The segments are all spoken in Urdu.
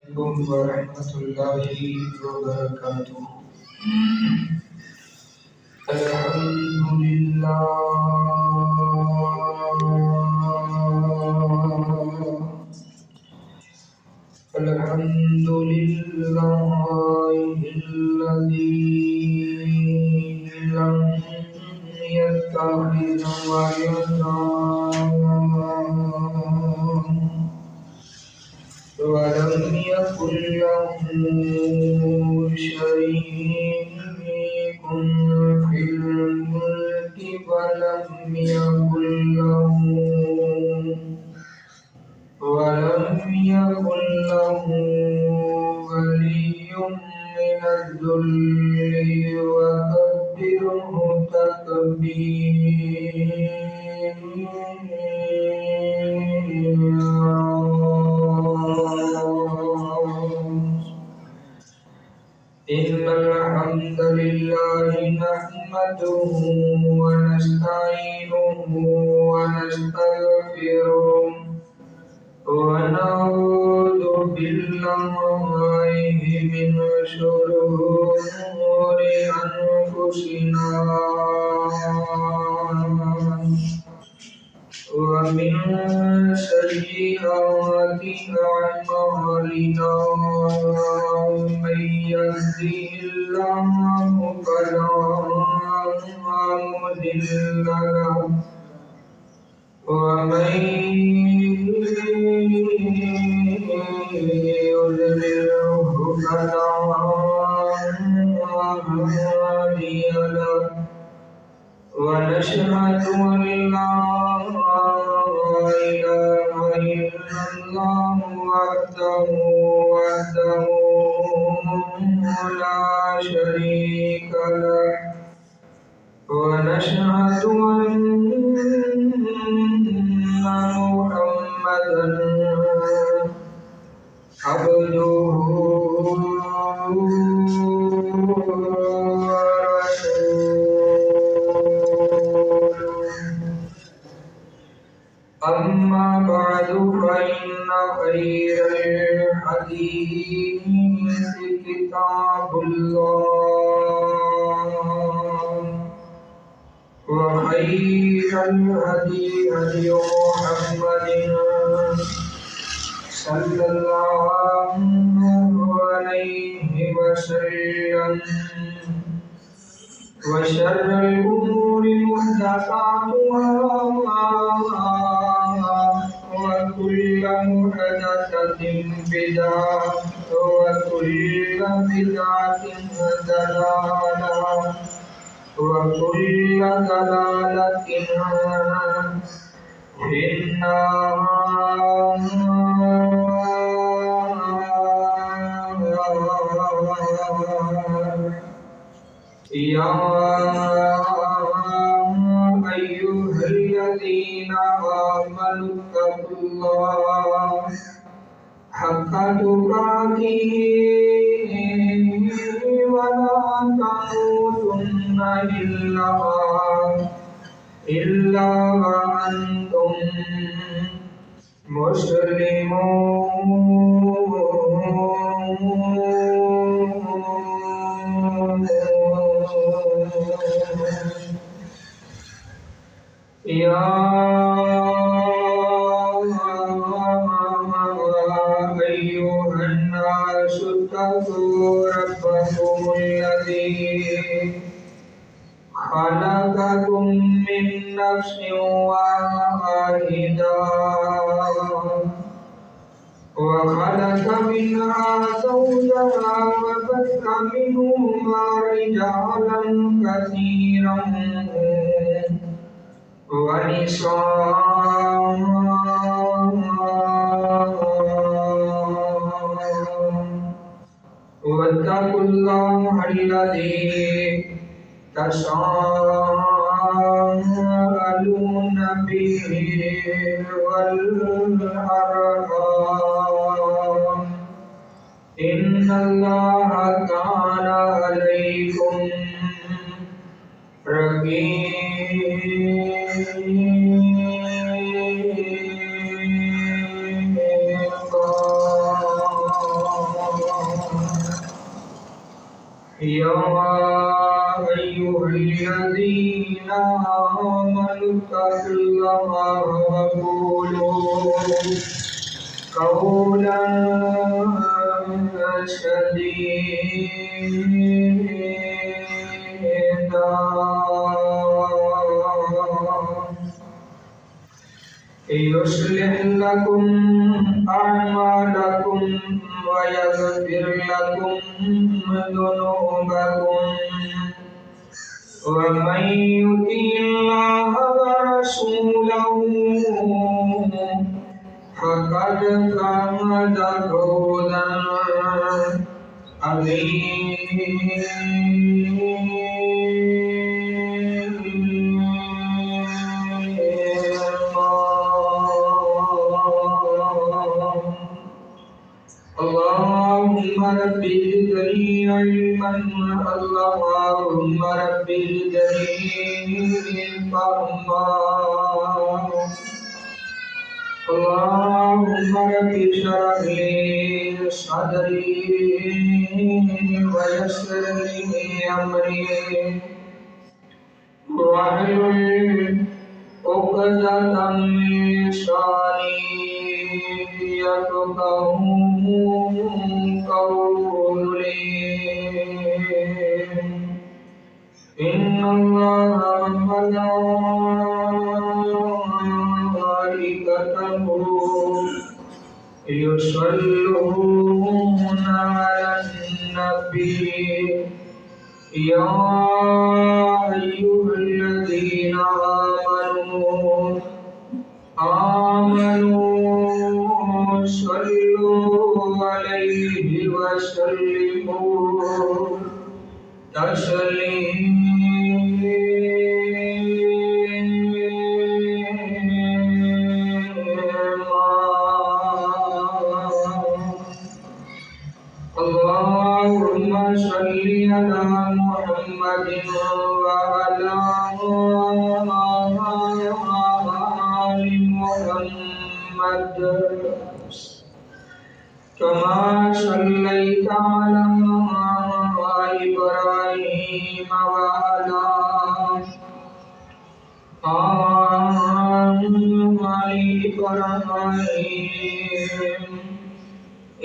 عليكم ورحمة الله وبركاته. الحمد لله الحمد لله الذي لم يتخذ ولدا ولم يكن له شريك في الملك ولم يكن له ولي من الذل وكبره إن الحمد لله نحمده ونستعينه ونستغفره ونعوذ بالله من شرور أنفسنا ومن سيئات أعمالنا من يهده الله فلا مضل له ومن يضلله فلا هادي له ونشهد أن لا إله إلا الله وحده لا شريك له ونشهد أن محمدا عبده أما بعد فإن خير الحديث كتاب الله وخير الهدي هدي محمد صلى الله عليه وسلم وشر الأمور محدثاتها وكل محدثة بدعة وكل بدعة ضلالة وكل ضلالة في النار. يا أيها الذين آمنوا اتقوا الله حق تقاته ولا تموتن إلا وأنتم مسلمون. يا أيها الناس اتقوا ربكم الذي خلقكم من نفس واحدة وخلق منها زوجها وبث منهما رجالا كثيرا ونساء واتقوا الله الذي تساءلون به والأرحام إن الله كان عليكم رقيبا. يا أيها الذين آمنوا اتقوا الله وقولوا قولا سديدا يصلح لكم أعمالكم ويغفر لكم ذنوبكم ومن يطع الله ورسوله فقد فاز فوزا اللهم رب زدني علما اللهم رب زدني فهما اللهم رب اشرح لي صدري ويسر لي امري واحلل عقدة من لساني يفقهوا قولي إن الله وملائكته يصلون على النبي يا أيها الذين آمنوا صلوا عليه وسلموا اللهم صل على محمد وعلى آل محمد كما صليت على إبراهيم وعلى آل إبراهيم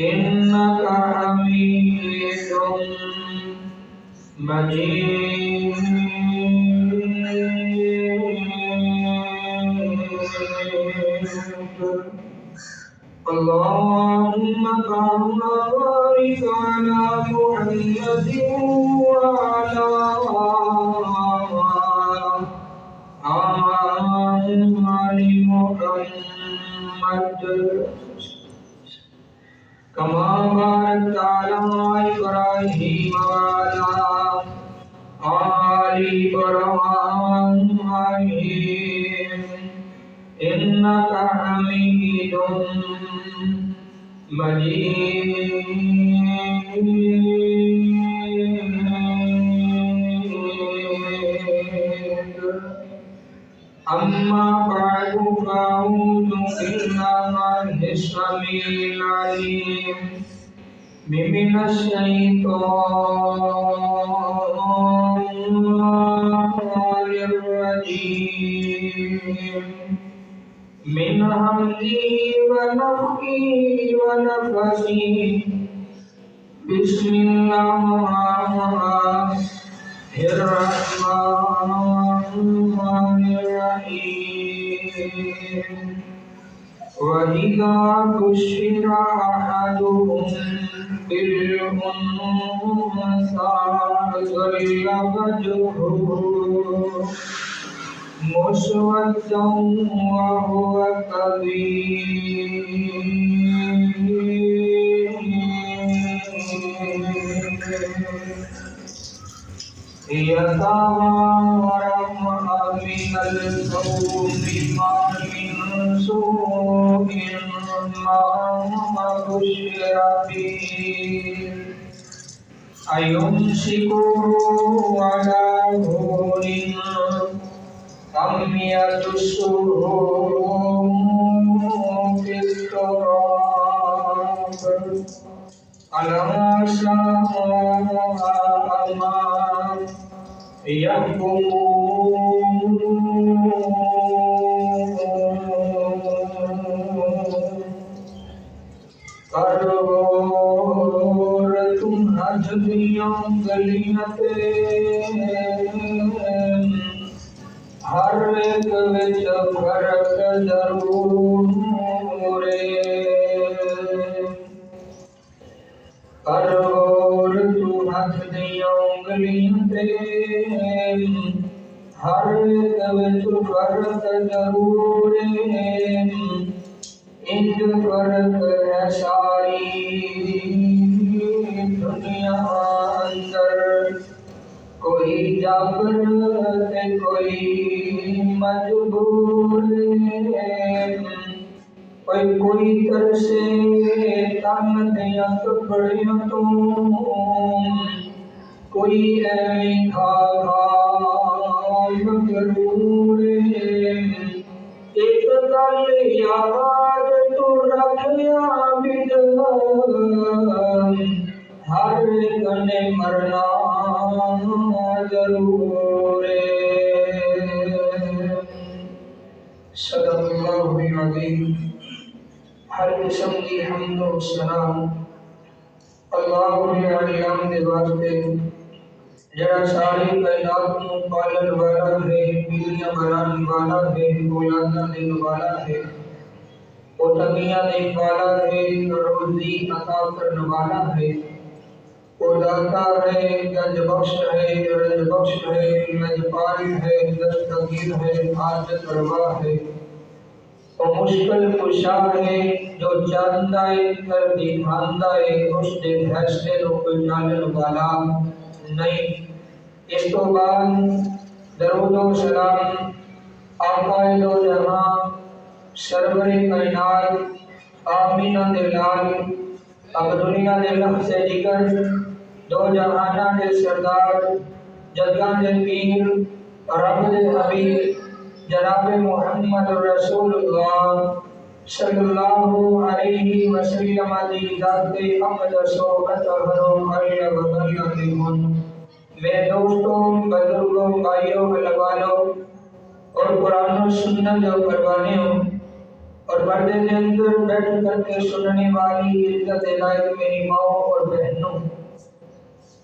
إنك حميد مجيد اللهم بارك على محمد وعلى آل محمد كما باركت على إبراهيم وعلى آل إبراهيم إنك حميد مجيد أما بعد فأعوذ بالله السميع العليم من الشيطان الرجيم من همزه ونفخه ونفثه بسم الله الرحمن الرحيم وإذا بشر أحدهم بالأنثى ظل وجهه مسودا وهو كظيم يتوارى من القوم ما من سوء ما بشر به أيمسكه على هون أم يدسه في التراب على ساء ما يحكمون کرور تم حج دیاں گلیاں تے ہر ایک وچ فرق ضرور کرور تم حج دیاں گلیاں تے ہر ایک وچ فرق ضرور ایک فرق ہے ساری دنیا اندر کوئی جابر تے کوئی مجبور کوئی ترسے تن دیاں کپڑیاں تو کوئی ایویں کھا مغرور ایک گل یاد تو رکھیا بدل ہر ایک نے مرنا ضرور صدق اللہ العظیم ہر قسم کی حمد و ثنا اللہ علیہ دے واسطے جڑا ساری کائنات کو پالن والا ہے بیلیاں بنانے والا ہے اولاداں دینے والا ہے وہ تنگیاں دینے والا ہے روزی عطا کرنے والا ہے وہ داتا ہے گنج بخش ہے رنج بخش ہے لجپال ہے دستگیر ہے حاجت روا ہے وہ مشکل کشا ہے جو چاہتا ہے کر دکھاتا ہے اس دے فیصلے کو کوئی ٹالنے والا نہیں اس تو بعد درود و سلام آقا دو جہاں سرور کائنات آمینہ دے لال اب دنیا دے لفظ جگر دو جہانہ دے سردار جگہ دے پیر رب دے حبیب جناب محمد رسول اللہ صلی اللہ علیہ وسلم دی ذات اقدس و اطہر و خیر و بلغ میرے دوستوں بزرگوں بھائیوں بلوالوں اور قرآن و سنت جو پروانیوں اور پردے کے اندر بیٹھ کر کے سننے والی عزت لائق میری ماں اور بہنوں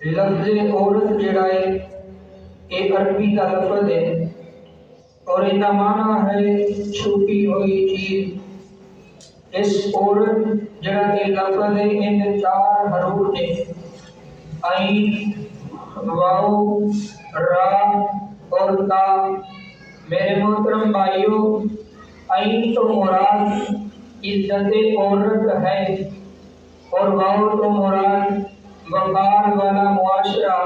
لفظ عورت جڑا ہے ایک عربی کا لفظ ہے اور ان کا معنی ہے چھپی ہوئی چیز اس عورت جڑا کے لفظ ہے ان چار حروف نے عین واو را اور تا میرے محترم بھائیوں عین تو مراد عزت عورت ہے اور واو تو مراد وقار والا معاشرہ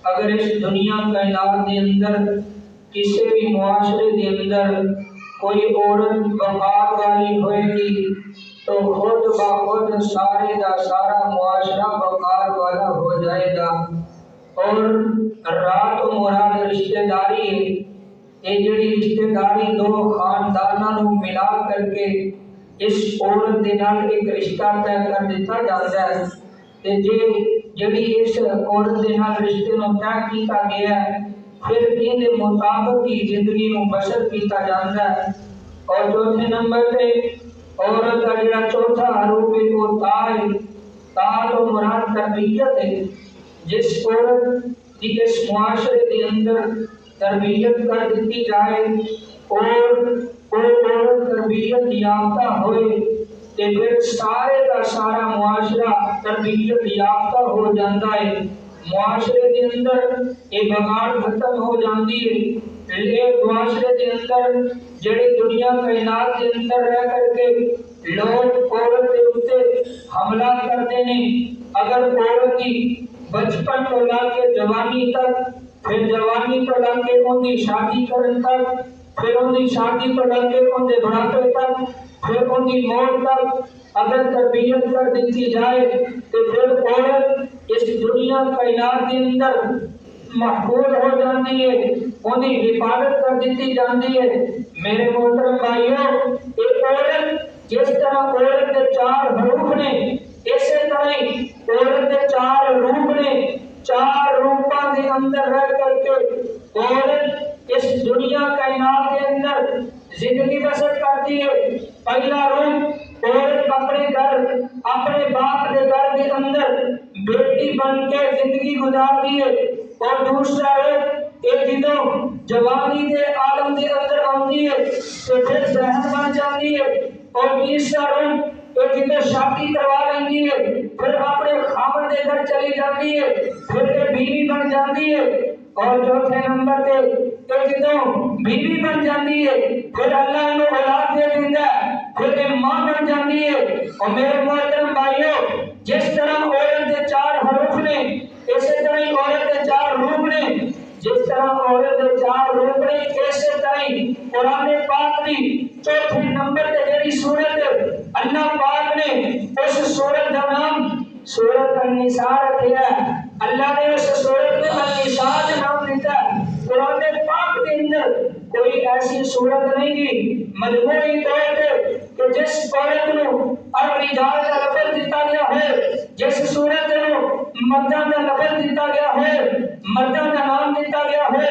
اگر اس دنیا کائنات کے اندر کسی بھی معاشرے کے اندر کوئی عورت وقار والی ہوئے گی تو خود بخود سارے دا سارا معاشرہ وقار والا ہو جائے گا اور رات و مراد رشتہ داری ہے یہ جڑی رشتہ داری دو خاندانوں ملا کر کے اس عورت دے نال ایک رشتہ طے کر دیتا جاتا ہے تے جڑی اس عورت دے نال رشتے نوں طے کیتا گیا ہے پھر ان مطابق ہی زندگی نوں بسر کیتا جاتا ہے اور چوتھے نمبر پہ عورت کا جڑا چوتھا حروف ہے وہ تا ہے تا تو مراد تربیت ہے جس عورت کی اس معاشرے کے اندر تربیت کر دیتی جائے اور وہ عورت تربیت یافتہ ہوئے کہ پھر سارے کا سارا معاشرہ تربیت یافتہ ہو جاتا ہے معاشرے کے اندر یہ بگاڑ ختم ہو جاتی ہے ایک معاشرے کے اندر جڑے دنیا کائنات کے اندر رہ کر کے لوگ عورت کے اوپر حملہ کرتے ہیں اگر عورت کی بچپن کو لا کے جوانی تک پھر جوانی کو لا کے ان کی شادی کرن تک پھر ان کی شادی کو لا کے ان کے بڑھاپے تک پھر ان کی موت تک اگر تربیت کر دی جائے تو پھر عورت اس دنیا کائنات کے اندر محفوظ ہو جاتی ہے ان کی حفاظت کر دی جاتی ہے میرے محترم بھائیوں ایک عورت جس طرح عورت کے چار حروف نے اسی طرح اندر رہ کر کے عورت اس دنیا کائنات کے اندر زندگی بسر کرتی ہے۔ پہلا روم عورت اپنے گھر اپنے باپ کے گھر کے اندر بیٹی بن کے زندگی گزارتی ہے، اور دوسرا روم ایک دنوں جوانی کے عالم کے اندر آتی ہے تو پھر بہن بن جاتی ہے، اور تیسرا روم ایک دن شادی کروا لیتی ہے، پھر اپنے خاوند کے گھر چلی جاتی ہے، پھر ایک بیوی بن جاتی ہے، اور چوتھے نمبر پہ ایک دن بیوی بن جاتی ہے، پھر اللہ انہیں اولاد دے دیتا ہے، پھر ایک ماں بن جاتی ہے۔ اور میرے محترم بھائیوں، جس طرح عورت کے 4 حروف نے، اسی طرح ہی عورت کے 4 روح نے، جس طرح عورت کے 4 روح نے، اسی طرح ہی قرآن پاک کی چوتھے نمبر پہ جیڑی سورت اللہ پاک نے اس سورت کا نام سورت النساء رکھا ہے۔ اللہ نے اس سورت کو النساء کا نام دیتا ہے۔ قرآن پاک کے اندر کوئی ایسی سورت نہیں کی مجموعی طور پہ کہ جس عورت کو الرجال کا لفظ دیتا گیا ہے، جس سورت کو مردوں کا لفظ دیتا گیا ہے، مردوں کا نام دیتا گیا ہے۔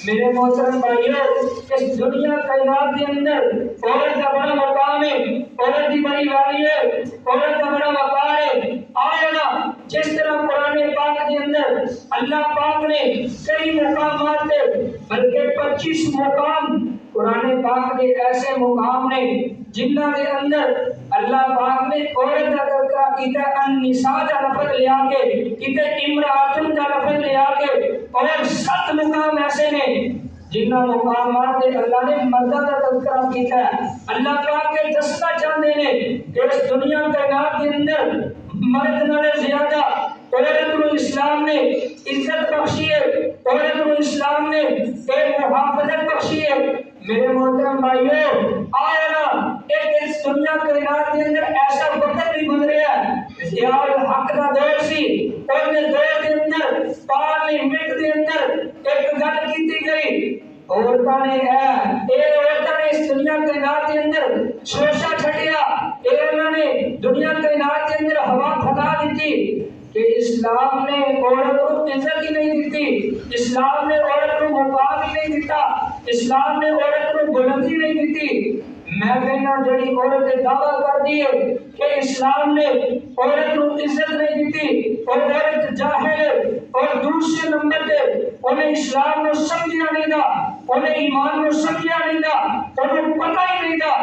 میرے محترم بھائیوں، اس دنیا کائنات کے اندر عورت کا بڑا مقام ہے، عورت کی بڑی والی ہے، عورت کا بڑا وقار ہے۔ آیا نا، جس طرح قرآن پاک کے اندر اللہ پاک نے کئی مقامات پہ بلکہ 25 مقام قرآن پاک کے ایسے مقام نے جنہاں کے اندر اللہ پاک نے عورت کا تذکرہ کیتا ہے، النساء کا لفظ لیا کے کیتا ہے، امرأتن کا لفظ لیا کے، اور 7 مقام ایسے نے جنہ مقامات پہ اللہ نے مردہ کا تذکرہ کیتا ہے۔ اللہ پاک کے دستہ چاہتے ہیں کہ اس دنیا کائنات کے اندر مرد نہ زیادہ عورت کو اسلام نے عزت بخشی ہے، عورت کو اسلام نے ایک محافظت بخشی ہے۔ میرے محترم بھائیوں، آیا نا ایک اس دنیا کائنات کے اندر ایسا وقت بھی گزریا ہے، ضیاء الحق کا دور سی، اور اس دور کے اندر پارلیمنٹ کے اندر ایک گل کی گئی، عورتوں نے عورتوں نے اس دنیا کائنات کے اندر شوشہ چھٹیا، انہوں نے دنیا کائنات کے اندر ہوا پھیلا دیتی کہ اسلام نے عورت کو عزت ہی نہیں دیتی، اسلام نے عورت کو مقام ہی نہیں دیتا، اسلام نے عورت کو بلندی نہیں دیتی۔ میں کہنا جڑی عورت دعویٰ کر دی ہے کہ اسلام نے عورت کو عزت نہیں دیتی اور عورت جاہل ہے، اور دوسرے نمبر پہ انہیں اسلام کو سمجھا نہیں تھا، انہیں ایمان کو سمجھا نہیں تھا، انہیں پتہ ہی نہیں تھا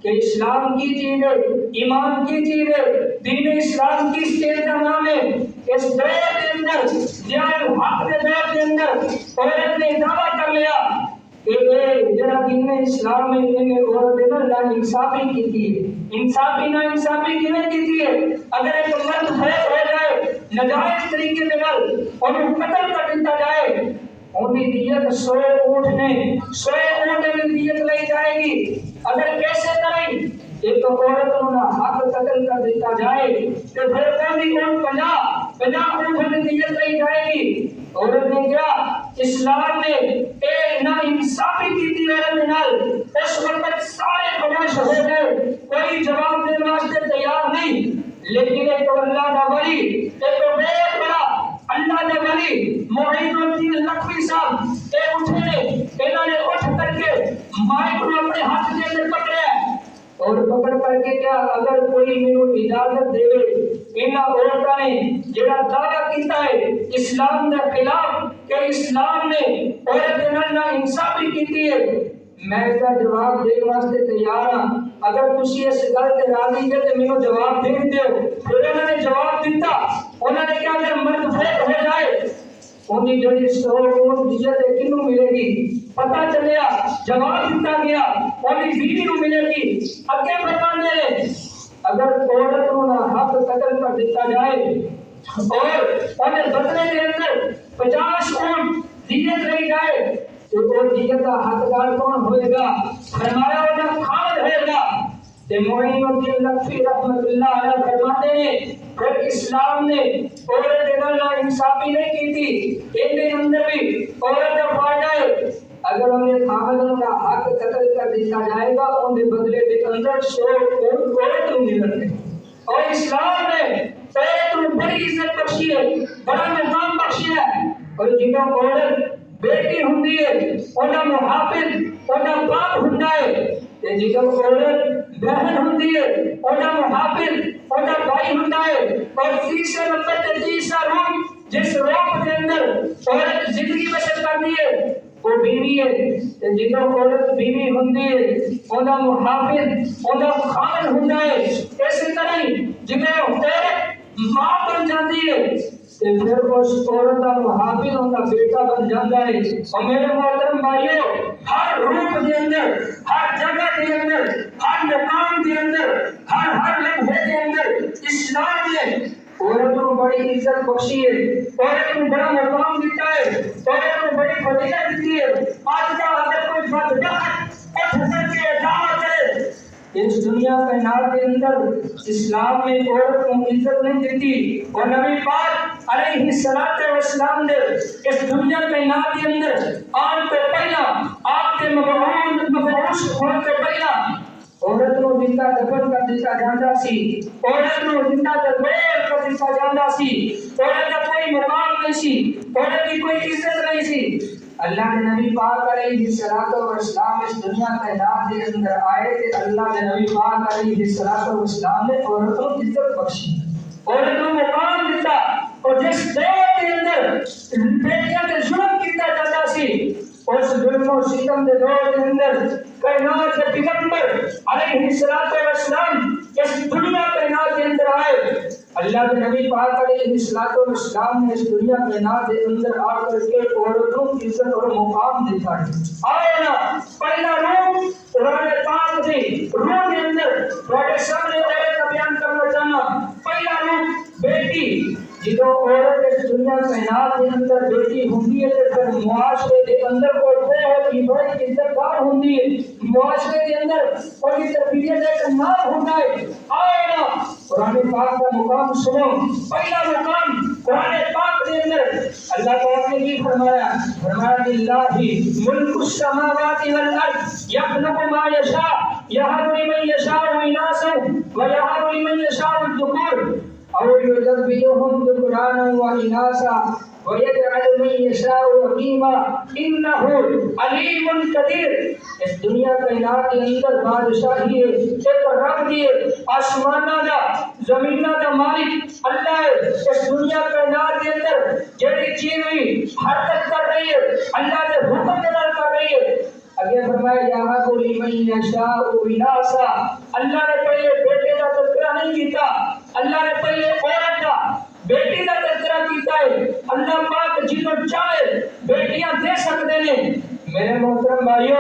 کہ اسلام کی چیز ہے، ایمان کی چیز ہے، دین اسلام کی چیز کا نام ہے۔ اس دور کے اندر ضیاء الحق کے دور کے اندر عورت نے دعویٰ کر لیا کہ جڑا دین اسلام میں انہیں عورت نے نا انصافی کی تھی، انصافی نا انصافی کیوں کی ہے؟ اگر ایک مرد فوت ہو جائے ناجائز طریقے سے انہیں قتل کر دیا جائے، ان کی دیت 100 اونٹ نے 100 اونٹ کی دیت لی جائے گی۔ اگر کیسے کریں ایک عورت کو نہ حق قتل کر دیتا جائے تو پھر کبھی اونٹ 50 اونٹ کی دیت لی جائے گی۔ عورت نے کیا اسلام نے ایک نا انصافی کی تھی عورت نے نال، اس وقت سارے خاموش ہو گئے، کوئی جواب دینے واسطے تیار نہیں، لیکن ایک اللہ کا ولی، ایک بہت بڑا اللہ نے ولی معین الدین لکھوی صاحب اٹھے، انہوں نے اٹھ کر کے مائک کو اپنے ہاتھ کے اندر پکڑا اور پکڑ کر کے کیا اگر کوئی میرے اجازت دے انہاں عورتوں نے جڑا دعویٰ کیتا ہے اسلام کے خلاف کہ اسلام نے عورت کے نال نا انصافی کیتی ہے، میں اس کا جواب دینے واسطے تیار ہاں، اگر تسی اس گل تے راضی جے تے مینوں جواب دے دیو۔ پھر انہوں نے جواب دیتا، انہوں نے کہا اگر مرد فوت ہو جائے ان کی جڑی 100 اونٹ دیت کنوں ملے گی؟ پتہ چلیا جواب دیتا گیا ان کی بیوی کو ملے گی۔ اگے فرماتے ہیں اگر عورت کو نہ حق قتل کر دیتا جائے اور انہیں بدلے کے اندر 50 اونٹ دیت لی جائے تو وہ دیت کا حقدار کون ہوئے گا؟ فرمایا وہ جب خالد ہوئے گا۔ تے معین الدین لکھوی رحمت اللہ علیہ فرماتے ہیں پھر اسلام نے عورت کے نال انصافی نہیں کی تھی، ان کے اندر بھی عورت کا فائدہ ہے، اگر انہیں خامدوں کا حق قتل کر دیا جائے گا ان کے بدلے کے اندر 100 اونٹ عورت کو ملتے ہیں۔ اور اسلام نے عورت کو بڑی عزت بخشی ہے، بڑا مقام بخشی ہے، اور جنہوں عورت بیٹی ہوندی ہے انہاں محافظ انہاں باپ ہوندا ہے تے جنہوں عورت بہن ہوندی ہے انہاں محافظ انہاں بھائی ہوندا ہے اور تیسرے نمبر تے تیسرا روپ جس روپ کے اندر عورت زندگی بسر کرتی ہے وہ بیوی ہے جنہوں عورت بیوی ہوندی ہے انہاں محافظ انہاں خامن ہوندا ہے اسی طرح ہی جنہوں عورت ماں بن جاتی ہے تے پھر اس عورت کا محافظ ان کا بیٹا بن جاتا ہے اور میرے محترم بھائیو ہر روپ کے اندر ہر جگہ کے اندر ہر مقام کے اندر ہر لمحے کے اندر اسلام نے عورت کو بڑی عزت بخشی ہے عورت کو بڑا مقام دیتا ہے عورت کو بڑی فضیلت دیتی ہے آج کا اگر کوئی بدبخت اٹھ کر کے دعویٰ کرے اس دنیا کائنات کے اندر اسلام نے عورت کو عزت نہیں دیتی اور نبی پاک علیہ السلام نے اس دنیا کائنات کے اندر آن کو پہلا آپ کے مبعوث ہونے سے پہلا عورت کو زندہ دفن کر دیا جاتا سی عورت کو زندہ دفن کر دیا جاتا سی عورت کا کوئی مقام نہیں سی عورت کی کوئی عزت نہیں سی اللہ کے نبی پاک علیہ السلام اس دنیا کائنات کے اندر آئے کہ اللہ کے نبی پاک علیہ السلام نے عورتوں کو عزت بخشی عورتوں کو مقام دیتا اور جس دور کے اندر بیٹیاں کے ظلم کیا جاتا سی اس ظلم و ستم کے دور کے اندر کائنات کے پیغمبر علیہ السلام اس دنیا کائنات کے اندر آئے اللہ کے نبی پاک علیہ السلام نے اس دنیا کائنات کے اندر آ کر کے عورتوں کی عزت اور مقام دیتا ہے آئے نا پہلا روپ قرآن پاک سے روح کے اندر بڑے سامنے عورت کا بیان کرنا چاہنا پہلا روپ بیٹی جدو عورت اس دنیا کائنات کے اندر بیٹی ہوندی ہے تو پھر معاشرے کے اندر کوئی بہت ہی بڑی عزت دار ہوندی ہے معاشرے کے اندر کوئی تربیت ایک نام ہوتا ہے آئے نا قرآن پاک کا مقام سنو پہلا مقام قرآن پاک کے اندر اللہ تعالیٰ نے یہ فرمایا للہ ملک السماوات والارض یخلق ما یشاء یہب لمن یشاء اناثا ویہب لمن یشاء الذکور او یذبحهم ذکرانا واناثا وَيَجْعَلُ مَن يَشَاءُ عَقِيمًا إِنَّهُ عَلِيمٌ قَدِيرٌ اس دنیا کائنات کے اندر بادشاہی ہے ایک رب دی آسمانہ دا زمینہ دا مالک اللہ ہے اس دنیا کائنات کے اندر جڑی چیز ہوئی حرکت کر رہی ہے اللہ کے حکم کے نال کر رہی ہے اگے فرمایا یہاں لمن یشاء اناثا اللہ نے پہلے بیٹے کا تذکرہ نہیں کیتا اللہ نے پہلے عورت کا بیٹی کا تذکرہ کیتا ہے اللہ پاک جنہوں چاہے بیٹیاں دے سکتے ہیں میرے محترم بھائیو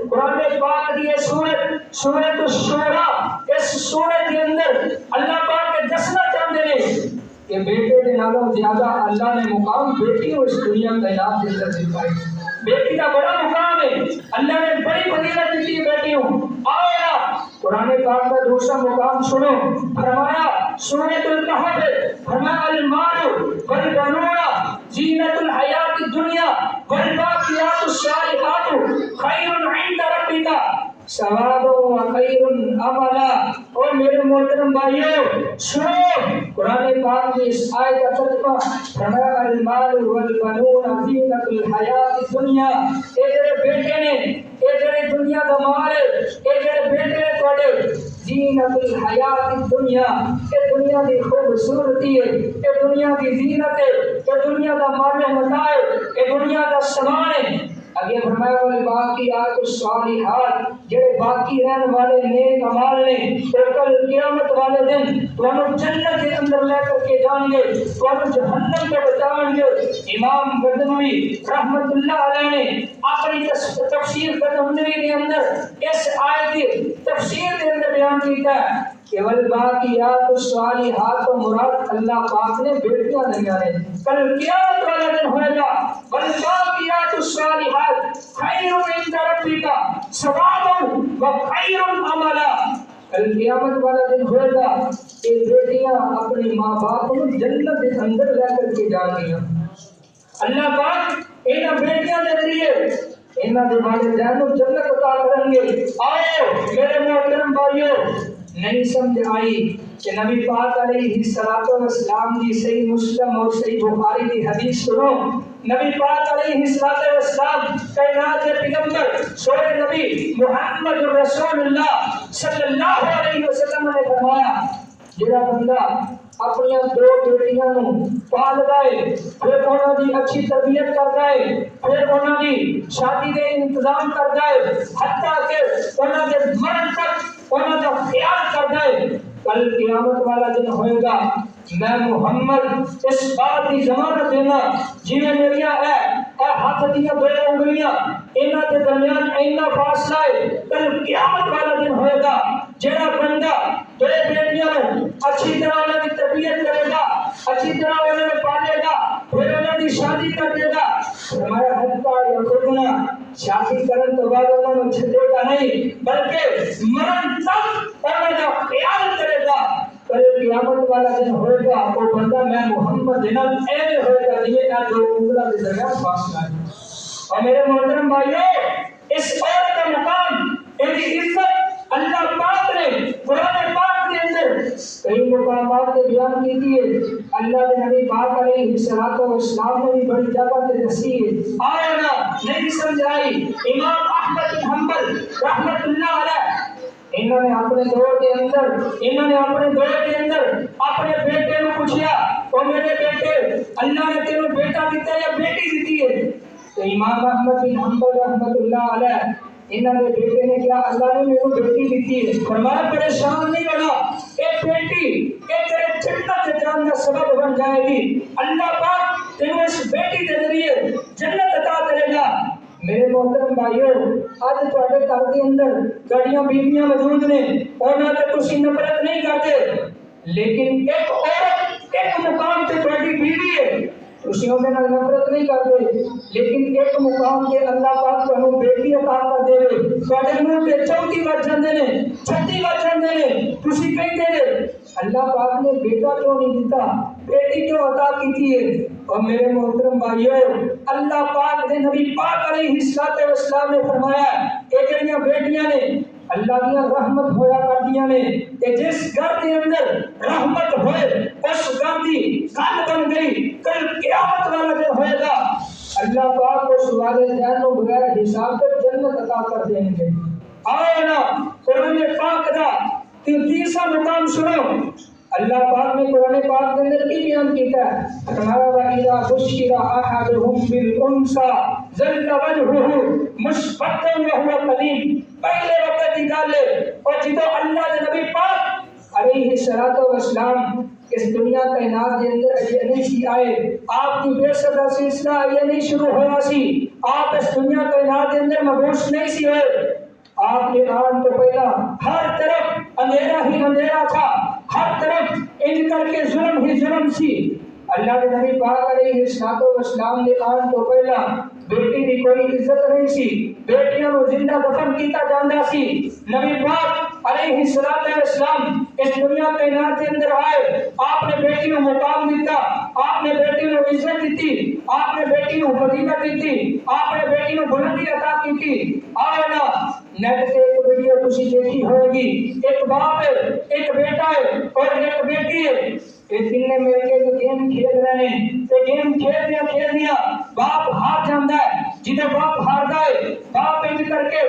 قرآن پاک دی سورۃ الشورى اس سورۃ کے اندر اللہ پاک کے دسنا چاہتے ہیں کہ بیٹے کے نالوں زیادہ اللہ نے مقام بیٹی کو اس دنیا کائنات کے اندر دیتا ہے بیٹی کا بڑا مقام ہے اللہ نے بڑی فضیلت دی ہے بیٹیوں آیا قرآن پاک کا دوسرا مقام سنو فرمایا سورۃ الکہف فرمایا المال والبنون زینۃ الحیات الدنیا والباقیات الصالحات خیر عند ربک ثوابا وخیر عملا اور میرے محترم بھائیو سنو قرآن پاک کی اس آیت کا ترجمہ فرمایا المال والبنون زینۃ الحیات الدنیا اے تیرے بیٹے نے اے تیرے دنیا کا مال ہے اے تیرے بیٹے نے تھوڑے زینت الحیات الدنیا اے دنیا کی خوبصورتی ہے اے دنیا کی زینت ہے اے دنیا کا مال و متاع ہے اے دنیا کا سامان ہے اگے فرمایا والباقیات الصالحات جڑے باقی رہنے والے نیک اعمال نے اور کل قیامت والے دن تمہیں جنت کے اندر لے کر کے جائیں گے تمہیں جہنم سے بچائیں گے امام غزنوی رحمت اللہ علیہ نے اپنی تفسیر غزنوی کے اندر اس آیت کی تفسیر کے اندر بیان کیا ہے کہ والباقیات الصالحات کو مراد اللہ پاک نے بیٹیاں نہیں آئے کل قیامت والا دن ہوئے گا والباقیات الصالحات خیر عند ربک ثوابا وخیر عملا کل قیامت والا دن ہوئے گا کہ بیٹیاں اپنے ماں باپ کو جنت کے اندر لے کر کے جائیں گی اللہ پاک انہاں بیٹیاں دے ذریعے انہاں دے والدین کو جنت عطا کریں گے آؤ میرے محترم بھائیو نہیں سمجھ آئی کہ نبی پاک علیہ السلام کی صحیح مسلم اور صحیح بخاری کی حدیث سنو نبی پاک علیہ السلام کائنات کے پیغمبر سوئے نبی محمد رسول اللہ صلی اللہ علیہ وسلم نے فرمایا جڑا بندہ اپنی دو بیٹیاں نو پال دے پھر انہاں دی اچھی تربیت کر دے پھر انہاں دی شادی دے انتظام کر دے حتیٰ کہ انہاں دے مرن تک انہاں دا خیال کر دے کل قیامت والا دن ہوئے گا میں محمد اس بات کی ضمانت دینا جنہیں میریا ہے اے ہاتھ دیا دو انگلیاں انہاں کے درمیان اینا فاصلہ ہے کل قیامت والا دن ہوئے گا جڑا بندہ دو بیٹیاں اچھی طرح انہاں کی تربیت کرے گا اچھی طرح انہیں پالے گا پھر انہاں کی شادی کر دے گا ہمارا حتیٰ یا خودنا شادی کرن تو بعد انہوں نے چھڑے گا نہیں بلکہ مرن تک انہوں نے خیال کرے گا کل قیامت والا دن ہوئے گا وہ بندہ میں محمد جناب ایسے ہوئے گا یہ کا جو انگلہ کے درمیان فاصلہ ہے اور میرے محترم بھائیو اس عورت کا مقام ان کی عزت اللہ پاک نے قرآن پاک کے اندر کئی مقامات کے بیان کی تھی اللہ نے نبی پاک علیہ السلام نے بھی بڑی جگہ کے دسی ہے آیا نا نہیں سمجھائی امام احمد بن حنبل رحمت اللہ علیہ انہوں نے اپنے دور کے اندر اپنے بیٹے کو پوچھا او میرے بیٹے اللہ نے تینوں بیٹا دیتا یا بیٹی دیتی ہے تو امام احمد بن حنبل رحمت اللہ علیہ انہوں نے بیٹے نے کیا اللہ نے میرے بیٹی دیتی ہے فرمایا پریشان نہیں ہونا ایک بیٹی ایک تیرے جنت کے جان کا سبب بن جائے گی اللہ پاک تینوں اس بیٹی کے ذریعے جنت عطا کرے گا میرے محترم بھائیو آج تواڈے گھر کے اندر گڑیاں بیویاں موجود نے انہاں تے تسی نفرت نہیں کرتے لیکن ایک عورت ایک مقام تے تواڈی بیوی ہے تسی اون دے نال نفرت نہیں کرتے لیکن ایک مقام تے اللہ پاک تانوں بیٹی عطا کر دے تواڈے منہ تے 34 بچ جاندے نے 36 بچ جاندے نے تسی کہندے نے اللہ پاک نے بیٹا کیوں نہیں دیتا بیٹی کیوں عطا کیتی ہے اور میرے محترم بھائیو اللہ پاک نے نبی پاک علیہ السلام نے فرمایا کہ جڑیاں بیٹیاں نے اللہ کی رحمت ہویا کردیاں نے کہ جس گھر کے اندر رحمت ہوئے اس گھر کی گل بن گئی کل قیامت والا دن ہوئے گا اللہ پاک کو سوال جان کو بغیر حساب کے جنت عطا کر دیں گے آؤ نا قرآن پاک دا تیسرا مقام سنو اللہ پاک نے قرآن پاک کے اندر کی بیان کیتا ہے فرمایا وَإِذَا بُشِّرَ أَحَدُهُم بِالْأُنثَىٰ ظَلَّ وَجْهُهُ مُسْوَدًّا وَهُوَ كَظِيمٌ پہلے وقت کی گل ہے اور جدو اللہ کے نبی پاک علیہ السلام اس دنیا کائنات کے اندر اجے نہیں سی آئے آپ کی بعثت کا سلسلہ یہ نہیں شروع ہوا سی آپ اس دنیا کائنات کے اندر مبعوث نہیں سی ہوئے آپ کے آن تو پہلا ہر طرف اندھیرا ہی اندھیرا تھا ہر طرف ان کر کے ظلم ہی ظلم سی اللہ کے نبی پاک علیہ السلام نے آن تو پہلا بیٹی کی کوئی عزت نہیں سی بیٹیاں کو زندہ دفن کیتا جاندہ سی نبی پاک علیہ السلام اس دنیا کائنات کے اندر آئے آپ نے بیٹی کو مقام دیتا آپ نے بیٹی کو عزت دیتی آپ نے بیٹی کو فضیلت دیتی آپ نے بیٹی کو بلندی عطا کی آئے نا نیٹ سے ایک ویڈیو تسی دیکھی ہوئے گی ایک باپ ہے ایک بیٹا ہے اور ایک بیٹی ہے یہ تین مل کے گیم کھیل رہے ہیں تے گیم کھیل دیا باپ ہار جاندا ہے جدے باپ ہاردا ہے باپ انج کر کے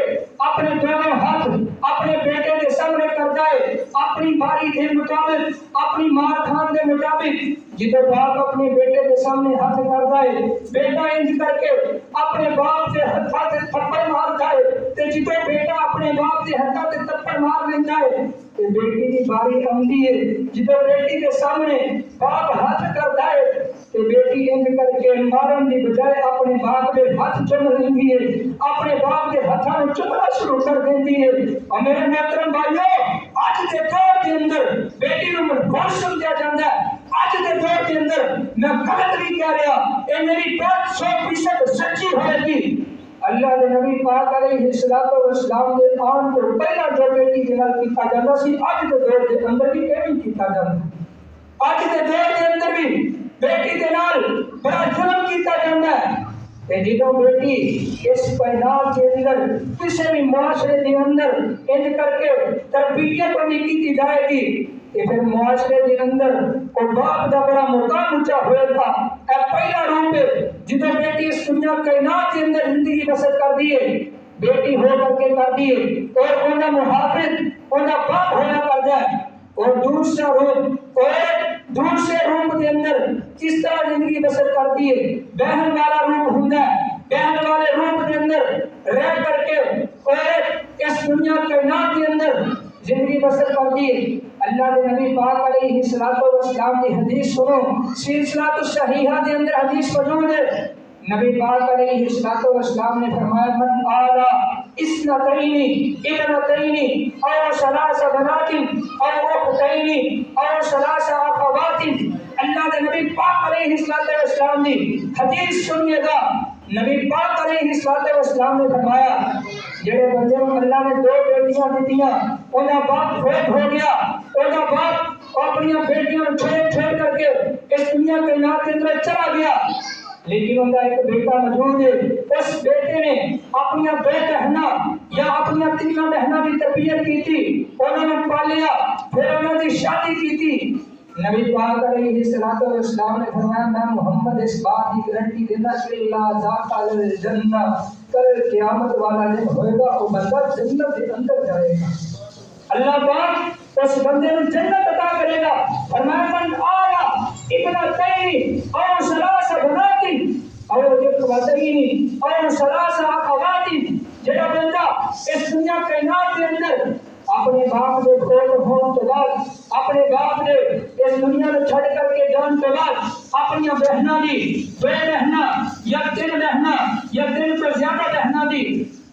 اپنے دونوں ہاتھ اپنے بیٹے کے سامنے کردا ہے اپنی باری کے مطابق اپنی مار کھان کے مطابق جدے باپ اپنے بیٹے کے سامنے ہاتھ کردا ہے بیٹا انج کر کے اپنے باپ کے ہاتھ سے تھپڑ ماردا ہے تے جدے بیٹا اپنے باپ کے ہاتھ سے تھپڑ مار لیندا ہے تے بیٹی کی باری آندی ہے جدے بیٹی کے سامنے باپ ہاتھ کردا ہے تے بیٹی انج کر کے مارن دی بجائے اپنے باپ کے ہاتھ چوم لیندی ہے اپنے باپ کے ہاتھاں نوں چومنا شروع کر دیندی ہے اور میرے محترم بھائیو اج دے دور کے اندر بیٹی نوں ملعون سمجھا جاندا ہے اج دے دور کے اندر میں غلط نہیں کہہ رہا اے میری بات 100% سچی ہوئے گی اللہ کے نبی پاک علیہ السلام کے آن کو پہلا جو بیٹی کے نال کیتا جاندا سی اج دے دور کے اندر بھی ایویں کیتا جاندا اج دے دور کے اندر بھی بیٹی کے نال بڑا ظلم کیتا جاندا ہے کہ جدوں بیٹی اس کائنات کے اندر کسی بھی معاشرے کے اندر انج کر کے تربیت نہیں کی جائے گی کہ پھر معاشرے کے اندر وہ باپ دا بڑا مقام اونچا ہوئے تھا. اے پہلا روپ جدو بیٹی اس دنیا کائنات کے اندر زندگی بسر کر دیے بیٹی ہو کر کے کر دیے اور انہیں محافظ انہیں باپ ہونا کر جائے. اور دوسرا روپ دوسرے روپ کے اندر کس طرح زندگی بسر کر دیے بہن والا روپ ہوتا ہے. بہن والے روپ کے اندر رہ کر کے اور اس دنیا کائنات کے اندر زندگی بسر کر دیے. اللہ کے نبی پاک علیہ الصلوۃ والسلام کی حدیث سنو, سلسلہ الصحیحہ کے اندر حدیث موجود ہے. نبی پاک علیہ الصلوۃ والسلام نے فرمایا من آلا اثنتین ابنتین او ثلاث بنات او اختین او ثلاث اخوات. اللہ کے نبی پاک علیہ الصلوۃ والسلام نے حدیث سنیے گا. نبی پاک علیہ الصلوۃ والسلام نے فرمایا جڑے بندے کو اللہ نے دو بیٹیاں دیتیاں انہاں باپ فوت ہو گیا, انہاں باپ اپنی بیٹیاں چھوڑ کر کے اس دنیا کائنات کے اندر چلا گیا, لیکن ان کا ایک بیٹا موجود ہے. اس بیٹے نے اپنی دو بہناں یا اپنی تین بہناں کی تربیت کی تھی, انہوں نے پالیا, پھر انہوں نے شادی کی تھی. نبی پاک علیہ الصلوۃ والسلام نے فرمایا میں محمد اس بات کی گارنٹی دیتا کہ لا داخل الجنہ, کل قیامت والا دن ہوئے گا وہ بندہ جنت کے اندر جائے گا. اللہ پاک اس بندے کو جنت عطا کرے گا. فرمایا من آیا ابنتین او ثلاث بنات او اخوتین او ثلاث اخوات. جڑا بندہ اس دنیا کائنات کے اندر اپنے باپ کے فوت ہونے کے بعد اپنے باپ نے اس دنیا کو چھڑ کر کے جان کے بعد اپنی بہناں دی دو بہناں یا تین بہناں یا تین سے زیادہ بہناں دی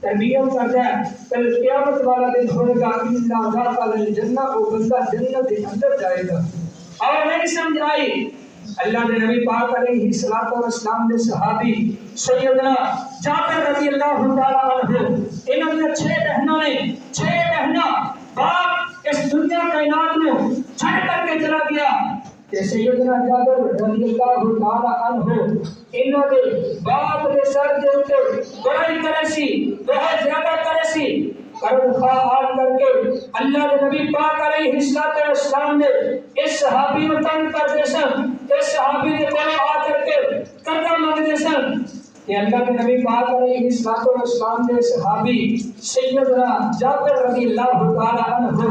تربیت کرتا ہے, کل قیامت والا دن ہوئے گا اللہ داخل الجنہ وہ بندہ جنت کے اندر جائے گا. اور نہیں سمجھ آئی اللہ کے نبی پاک علیہ الصلوۃ والسلام کے صحابی سیدنا جابر رضی اللہ تعالی عنہ انہوں نے 6 بہنوں نے 6 بہناں باپ اس دنیا کائنات میں چھڑ کر کے چلا گیا کہ سیدنا جابر رضی اللہ تعالی عنہ انہوں نے باپ کے سر کے اوپر بڑائی کرے سی, بہت زیادہ کرے سی, قرض خواہ کر کے اللہ کے نبی پاک علیہ الصلوۃ والسلام نے اس صحابی کو تنگ کر دے سن, اس صحابی کے پاس آ کر کے قرضہ مانگ دے سن کہ اللہ کے نبی پاک علیہ الصلوۃ والسلام کے صحابی سیدنا جابر رضی اللہ تعالی عنہ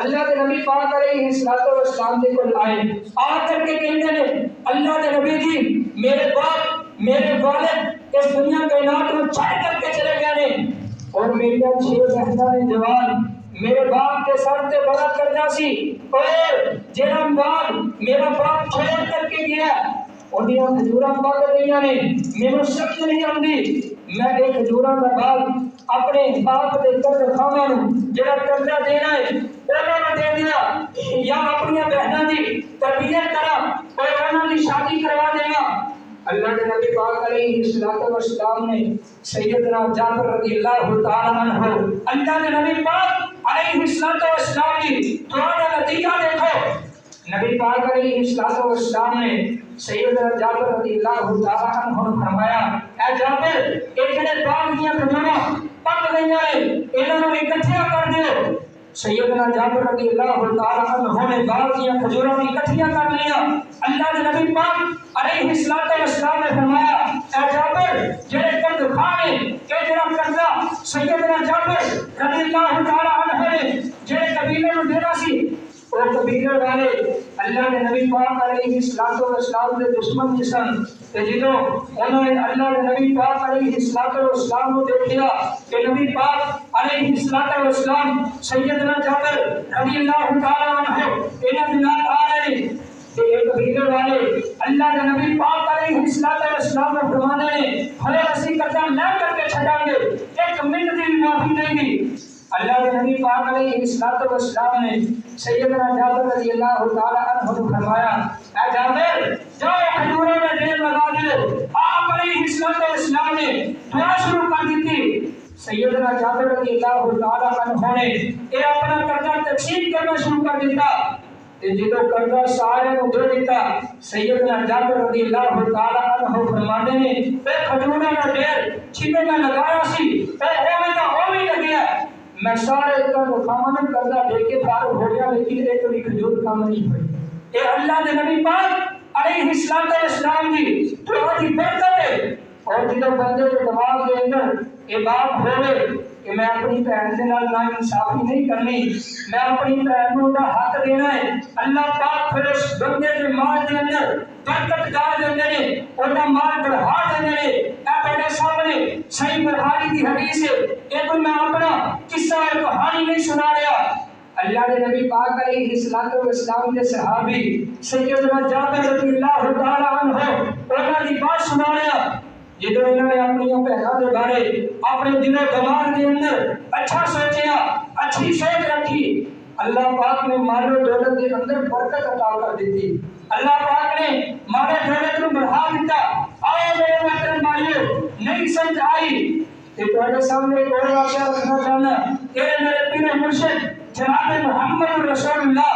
اللہ کے نبی پاک علیہ الصلوۃ والسلام کے پاس آئے, آ کر کے کہتے ہیں اللہ کے نبی جی میرے باپ میرے والد اس دنیا کائنات کو چھوڑ کر کے چلے گئے ہیں اور میری 6 بہناں نے جوان میرے باپ کے سر تے بڑا کرنا سی, اور جڑا باپ میرا باپ چھوڑ کر کے گیا اونیاں کھجوراں پک گئیاں نے, مینوں شک نہیں آندی میں ایک کھجوراں دا باغ اپنے باپ دے قرض خواہاں نوں جڑا قرضہ دینا ہے انہاں نوں دے دیا یا اپنی بہناں دی تربیت کراں اور انہاں دی شادی کروا دیواں. اللہ کے نبی پاک علیہ الصلوۃ والسلام نے سیدنا جابر رضی اللہ تعالی عنہ اللہ کے نبی پاک علیہ الصلوۃ والسلام کی دعا کا نتیجہ دیکھو. نبی پاک علیہ الصلوۃ والسلام نے سیدنا جابر رضی اللہ تعالی عنہ کو فرمایا اے جابر یہ جڑے باغ دیاں کھجوراں پک گئیاں نے انہاں نوں اکٹھا کر دیو. سیدنا جابر رضی اللہ تعالی عنہ نے باغ دیاں کھجوراں اکٹھیاں کر لیاں. اللہ کے نبی پاک علیہ الصلوۃ والسلام نے فرمایا اے جابر جڑے قرض خواہ نے کہ جڑا قرضہ سیدنا جابر رضی اللہ تعالی عنہ نے جڑے قبیلے نوں دینا سی وہ قبیلے والے اللہ کے نبی پاک علیہ الصلوۃ والسلام کے دشمن سن کہ جدوں انہوں نے اللہ کے نبی پاک علیہ الصلوۃ والسلام کو دیکھا کہ نبی پاک علیہ الصلوۃ والسلام سیدنا جابر رضی اللہ تعالی عنہ انہاں دے نال آ رہے کہ ایک قبیلے والے اللہ کے نبی پاک علیہ الصلوۃ والسلام نے فرمانے نے ہر اسی قدم لے کر کے چھڑا گے ایک منٹ کی معافی نہیں دی. اللہ کے نبی پاک علیہ الصلوۃ والسلام نے سیدنا جابر رضی اللہ تعالی عنہ کو فرمایا اے جابر جاؤ کھجوروں میں ڈیر لگا دو. آپ علیہ الصلوۃ والسلام نے دعا شروع کر دی تھی. سیدنا جابر رضی اللہ تعالی عنہ نے یہ اپنا قرضہ تقسیم کرنا شروع کر دیتا. جدو قرضہ سارے کو دے دیتا سیدنا جابر رضی اللہ تعالی عنہ فرماتے ہیں اے کھجوراں دا ڈیر چھنے میں لگایا سی اے اوویں دا اوویں لگیا میں سارے کا خامن کردہ دیکھ کے فارغ ہو گیا، لیکن ایک بھی کھجور کام نہیں ہوئی۔ اے اللہ دے نبی پاک علیہ السلام دی دعا دی برکت ہے۔ اور جدو بندے کے دماغ کے اندر یہ بات ہوئے کہ میں اپنی بہن کے نال ناانصافی نہیں کرنی، میں اپنی بہن کو دا حق دینا ہے، اللہ پاک پھر اس بندے کے مال کے اندر برکت ڈال دیندے نے، اور دا مال بڑھا دیندے نے۔ اے بڑے سامنے صحیح بخاری کی حدیث ہے، یہ تو میں اپنا قصہ اور کہانی نہیں سنا رہا۔ اللہ کے نبی پاک علیہ السلام کے صحابی سیدنا جابر رضی اللہ تعالی عنہ انہاں دی بات سنا رہا، جدو انہوں نے اپنی بہنوں کے بارے اپنے دل و دماغ کے اندر اچھا سوچیا، اچھی سوچ رکھی، اللہ پاک نے مال و دولت کے اندر برکت عطا کر دیتی، اللہ پاک نے مال و دولت کو بڑھا دیتا۔ آؤ میرے محترم بھائیو، نہیں سمجھ آئی کہ تمہارے سامنے ایک اور واقعہ رکھنا چاہنا، میرے پیر مرشد جناب محمد رسول اللہ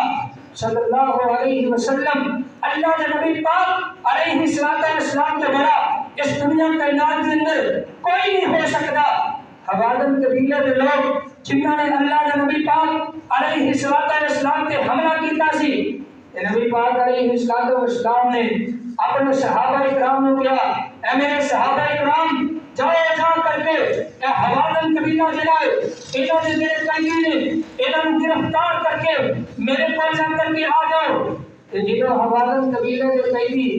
صلی اللہ علیہ وسلم، اللہ کے نبی پاک علیہ السلام کے بڑا اس دنیا کائنات کے اندر کوئی نہیں ہو سکتا۔ حوازن قبیلے کے لوگ جنہوں نے اللہ کے نبی پاک علیہ السلام کے حملہ کیتا سی، نبی پاک علیہ السلام نے اپنے صحابہ اکرام کو کیا، اے میرے صحابہ اکرام، جاؤ جا کر کے اے حوازن قبیلہ جڑا ہے انہوں نے میرے قیدی نے انہوں گرفتار کر کے میرے پاس جا کر کے آ جاؤ۔ جنہوں حوازن قبیلے کے قیدی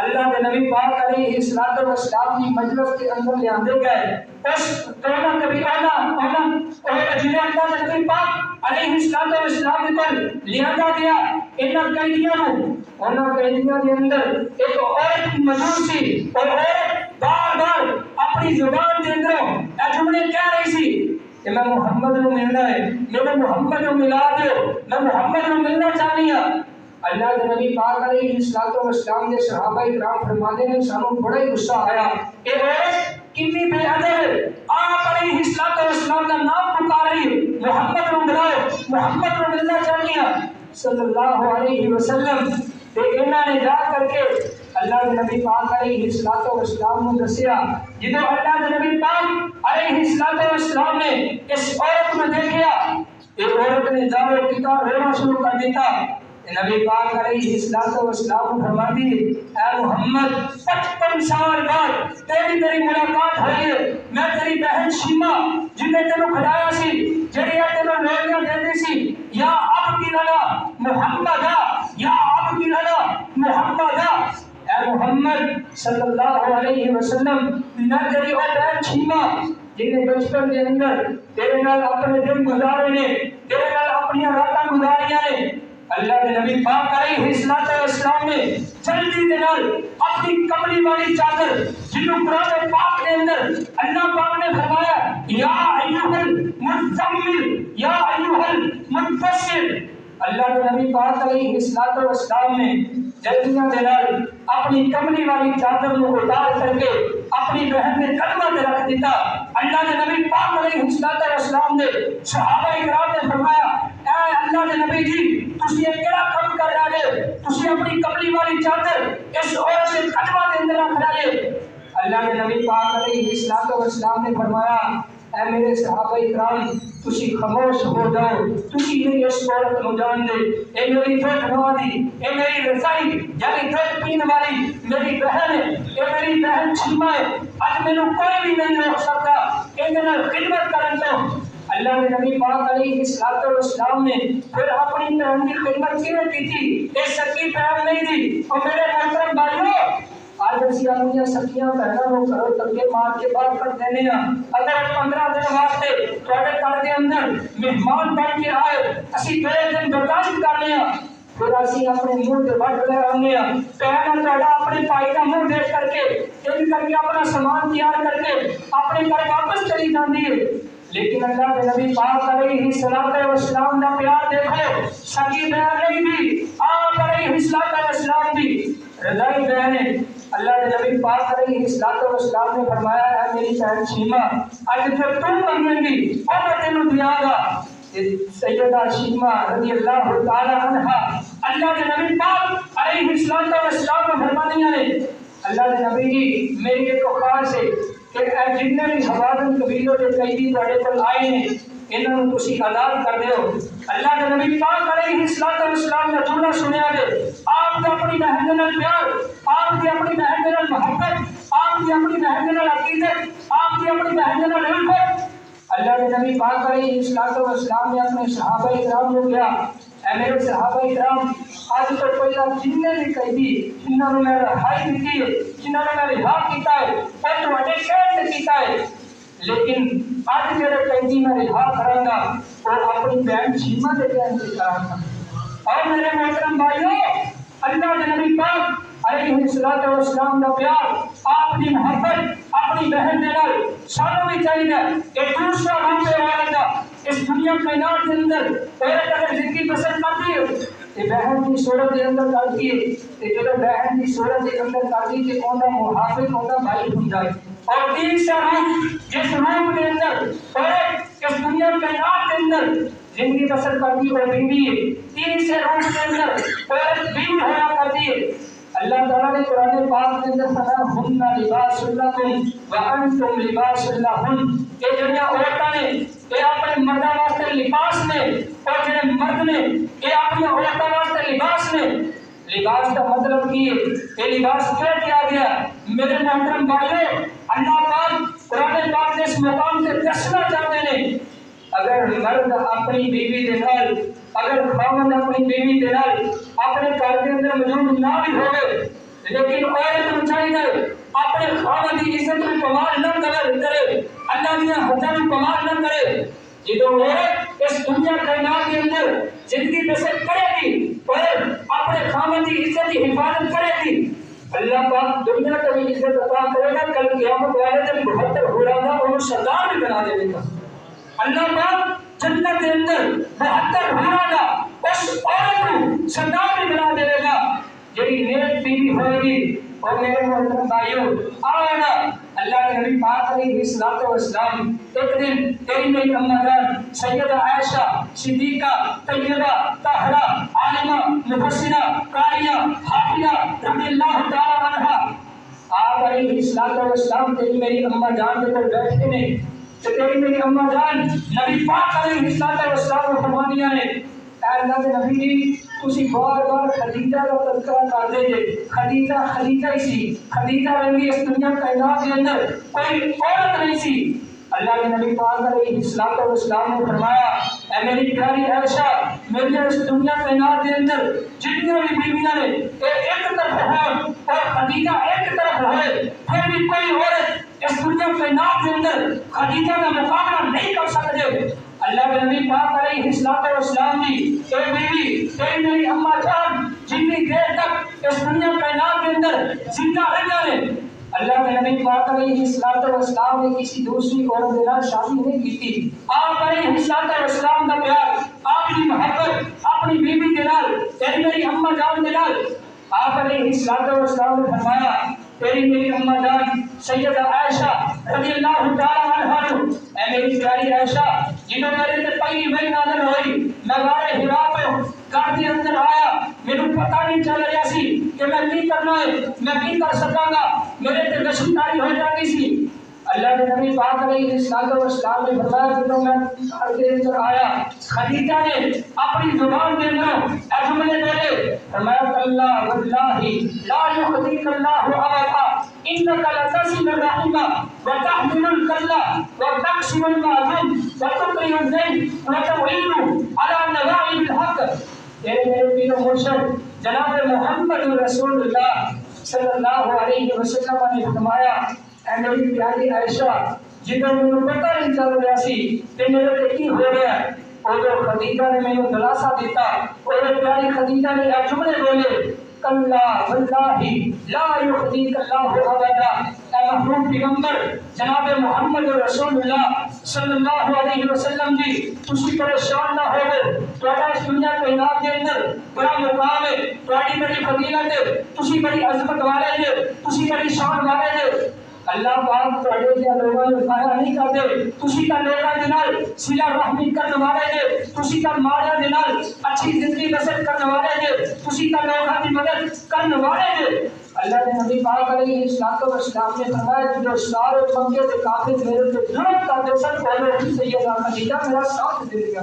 اللہ کے نبی پاک علیہ السلام کی مجلس کے اندر لے آندے گئے، اس دونوں کبھی اور جنہیں اللہ کے نبی پاک علیہ السلام پر لے آندا گیا، انہاں قیدیوں کے اندر ایک عورت موجود سی، اور عورت بار بار اپنی زبان کے اندروں اے جملے کہہ رہی سی کہ میں محمد کو ملنا ہے، میرے محمد کو ملا دو، میں محمد کو ملنا چاہنی ہوں۔ اللہ کے نبی پاک علیہ السلام کے صحابہ اکرام فرماتے ہیں سانوں بڑا ہی غصہ آیا کہ عورت کتنی بے ادب، آپ علیہ السلام کا نام پکار رہی، محمد کو ملاؤ، محمد کو ملنا چاہیے صلی اللہ علیہ وسلم۔ انہوں نے جا کر کے اللہ کے نبی پاک علیہ السلام کو دسیا، جدو اللہ کے نبی پاک علیہ السلام نے اس عورت کو دیکھا، ایک عورت نے جاؤ کتا رونا شروع کر دیتا، نبی پاک علیہ السلام فرماتی اے محمد 55 سال بعد تیری میری ملاقات ہوئی ہے، میں تیری بہن شیما جنہیں تینوں کھڑایا سی، جڑی تینوں لولیاں دیندی سی، یا اب کی لنا محمد، یا اب کی لنا محمد، اے محمد صلی اللہ علیہ وسلم، میں تیری وہ بہن شیما جنہیں بچپن کے اندر تیرے نال اپنے دن گزارے نے، تیرے نال اپنی راتاں گزاریاں نے۔ اللہ کے نبی پاک علیہ السلام نے جلدی کے نال اپنی کملی والی چادر جنہوں قرآن پاک کے اندر اللہ پاک نے فرمایا یا ایھا المزمل یا ایھا المدثر، اللہ کے نبی پاک علیہ السلام نے جلدیاں کے نال اپنی کملی والی چادر کو اتار کر کے اپنی بہن کے قدموں میں رکھ دیتا۔ اللہ کے نبی پاک علیہ السلام نے صحابہ اکرام نے فرمایا اے اللہ کے نبی جی تسی یہ کیڑا کم کر رہے جے، تسی اپنی کملی والی چادر اس عورت کے قدموں کے اندر رکھ رہے جے۔ اللہ کے نبی پاک علیہ السلام نے فرمایا اے میرے صحابہ اکرام تسی خاموش ہو جاؤ، تسی میری اس عورت کو جان دے، اے میری دودھ نوادی، اے میری رضائی یعنی دودھ پین والی میری بہن ہے، اے میری بہن شیما ہے، اج مینوں کوئی بھی نہیں روک سکتا اندے نال خدمت کرن تو۔ اللہ کے نبی پاک علیہ السلام نے پھر اپنی بہن کی خدمت کیوں کی تھی، یہ سکی بہن نہیں تھی۔ اور میرے محترم بھائیو آج اسی اپنی سکیاں بہنوں کو گھروں تک مار کے باہر کر دینے ہیں، اگر 15 دن واسطے تھوڑے گھر کے اندر مہمان بن کے آئے اسی 2 دن برداشت کرنے ہیں، پھر اسی اپنے منہ سے بٹ لے آنے ہیں، بہن تھوڑا اپنے بھائی کا منہ دیکھ کر کے کر کے اپنا سامان تیار کر کے اپنے گھر واپس چلی جاتی ہے۔ لیکن اللہ کے نبی پاک علیہ السلام کا پیار دیکھو، سکی بہن نہیں تھی، آپ علیہ السلام بھی رضائی بہن ہے۔ اللہ کے نبی پاک علیہ السلام نے فرمایا ہے میری بہن شیما اج جو تم منگیں گی وہ میں تینوں دیا گا۔ سیدہ شیما رضی اللہ تعالی عنہا اللہ کے نبی پاک علیہ السلام کو فرماتی ہیں اللہ کے نبی جی میری ایک خواہش ہے کہ اے جتنے بھی حوازن قبیلوں کے قیدی تھوڑے کول آئے ہیں انہاں نوں تسی آزاد کر دیو۔ اللہ دے نبی پاک علیہ الصلوۃ والسلام دا جملہ سنیا دے، آپ دی اپنی بہن دے نال پیار، آپ دی اپنی بہن دے نال محبت، آپ دی اپنی بہن دے نال عقیدت، آپ دی اپنی بہن دے نال الفت۔ اللہ کے نبی پاک علیہ الصلوۃ والسلام نے اپنے صحابہ کرام کو کیا، اے میرے صحابہ کرام، آج تو پہلا جننے بھی قیدی جنہوں نے میں رہائی دیتی ہے، جنہوں نے میں رہا کیتا ہے، اور تواڈے کہنے تے کیتا ہے، لیکن آج میرے قیدی میں رہا کراں گا اور اپنی بہن شیما دے کہنے تے کراں گا۔ اور میرے محترم بھائیو، اللہ کے نبی پاک علیہ الصلوۃ والسلام کا پیار، آپ کی محبت اپنی بہن دے نال سانوں بھی چاہیے۔ ایک دوسرا روپ ہے عورت کا، اس دنیا کائنات کے اندر عورت اگر زندگی بسر کرتی ہے تو بہن کی صورت کے اندر کرتی ہے، جب بہن کی صورت کے اندر کرتی ہے تو انہاں محافظ انہاں بھائی ہوندا ہے۔ اور تیسرا روپ جس روپ کے اندر عورت اس دنیا کائنات کے اندر زندگی بسر کرتی ہے بیوی ہے، تیسرے روپ کے اندر عورت بیوی ہوا کرتی ہے۔ اللہ تعالیٰ نے قرآن پاک کے اندر فرمایا ہن لباس لکم وانتم لباس لہن، کہ جڑیاں عورتاں نے یہ اپنے مرداں واسطے لباس نے، اور جڑے مرد نے یہ اپنی عورتاں واسطے لباس نے۔ لباس کا مطلب کی ہے، یہ لباس کیوں کیا گیا؟ میرے محترم بھائیو، اللہ پاک قرآن پاک کے اس مقام سے دسنا چاہتے ہیں، اگر مرد اپنی بیوی دے نال، اگر خاوند اپنی بیوی دے نال اپنے گھر کے اندر موجود نہ بھی ہوئے، لیکن عورت کو چاہیے اپنے خاوند کی عزت میں کمال نہ کرے، اللہ کی حداں میں کمال نہ کرے۔ جدو عورت اس دنیا کائنات کے اندر زندگی بسر کرے گی اور اپنے خاوند کی عزت کی حفاظت کرے گی، اللہ پاک دنیا کو بھی عزت عطا کرے گا، کل قیامت والے دن 72 حوروں کا انہوں سردار بھی بنا دے گا۔ اللہ پاک جنت کے اندر 72 حوروں کا اس عورت کو سردار بھی بنا دے گا جڑی نیک بیوی ہوئے گی۔ اور میرے محترم بھائیو، آنا اللہ کے نبی پاک علیہ الصلوۃ والسلام ایک دن تیری میری اماں جان سیدہ عائشہ صدیقہ طیبہ طاہرہ عالمہ مفسرہ قاریہ حافظہ رضی اللہ تعالی عنہا، آپ علیہ الصلوۃ والسلام تیری میری اماں جان کے پر بیٹھے نے، تو تیری میری اماں جان نبی پاک علیہ الصلوۃ والسلام کو فرمانیاں نے، اے اللہ کے نبی جی تسی بار بار خدیجہ کا تذکرہ کر دے جے، خدیجہ خدیجہ ہی سی، خدیجہ رنگی اس دنیا کائنات کے اندر کوئی عورت نہیں سی۔ اللہ کے نبی پاک علیہ الصلوۃ والسلام نے فرمایا اے میری پیاری عائشہ، میری اس دنیا کائنات کے اندر جتنی بھی بیویاں نے ایک طرف ہوں اور خدیجہ ایک طرف ہوئے، پھر بھی کوئی عورت اس دنیا کائنات کے اندر خدیجہ کا مقابلہ نہیں کر سکتے۔ اللہ کے نبی پاک علیہ الصلوۃ والسلام کی اے بیوی، اے میری اماں جان، جتنی دیر تک اس دنیا کائنات کے اندر زندہ رہنا نے، اللہ کے نبی پاک علیہ الصلوۃ والسلام نے کسی دوسری عورت کے ساتھ شادی نہیں کی تھی۔ آپ علیہ الصلوۃ والسلام کا پیار، آپ کی محبت اپنی بیوی کے نال، اے میری اماں جان کے نال، آپ علیہ الصلوۃ والسلام نے فرمایا تیری میری اماں جان سیدہ عائشہ رضی اللہ تعالی عنہا، اے میری پیاری عائشہ، جنہوں میرے تے پہلی وحی نازل ہوئی، میں غار حرا پہ گھر کے اندر آیا، میرے پتہ نہیں چل رہا سی کہ میں کی کرنا ہے، میں کی کر سکاں گا، میرے تے دشمنی ہو جاتی سی۔ اللہ کے نبی پاک علیہ الصلوۃ والسلام نے فرمایا جب میں گھر کے اندر آیا، خدیجہ نے اپنی زبان کے اندر اے جملے بولے، فرمایا کلا واللہ لا یخزیک اللہ ابدا انک لتصل الرحم وتحمل الکلہ وتکسب المعدوم وتقری الدین وتعین علی نوائب الحق۔ میرے پیر و مرشد جناب محمد رسول اللہ صلی اللہ علیہ وسلم نے فرمایا اے میری پیاری عائشہ، جدوں مینوں پتہ نہیں چل رہا سی کہ میرے تے کی ہو رہا ہے، اور خدیجہ نے مینوں دلاسا دیتا، اور پیاری خدیجہ نے یہ جملے بولے کلا واللہ لا یخزیک اللہ ابدا۔ اے محبوب پیغمبر جناب محمد رسول اللہ صلی اللہ علیہ وسلم جی، تسی پریشان نہ ہوئے، تہاڈا اس دنیا کائنات کے اندر بڑا مقام ہے، تہاڈی بڑی فضیلت ہے، تسی بڑی عظمت والے جے، تسی بڑی شان والے جے۔ اللہ پاک تواڈے جے لوگاں نوں ضائع نہیں کردے، تسی تاں لوگاں دے نال صلہ رحمی کرن والے جے، تسی تاں ماڑیاں دے نال اچھی زندگی بسر کرن والے جے، تسی تاں لوگاں دی مدد کرن والے جے۔ اللہ نے نبی پاک علیہ الصلوۃ والسلام نے فرمایا جو سارے مکے کے کافر میرے تے ظلم کرتے سن وہ سیدہ خدیجہ میرا ساتھ دے دیا۔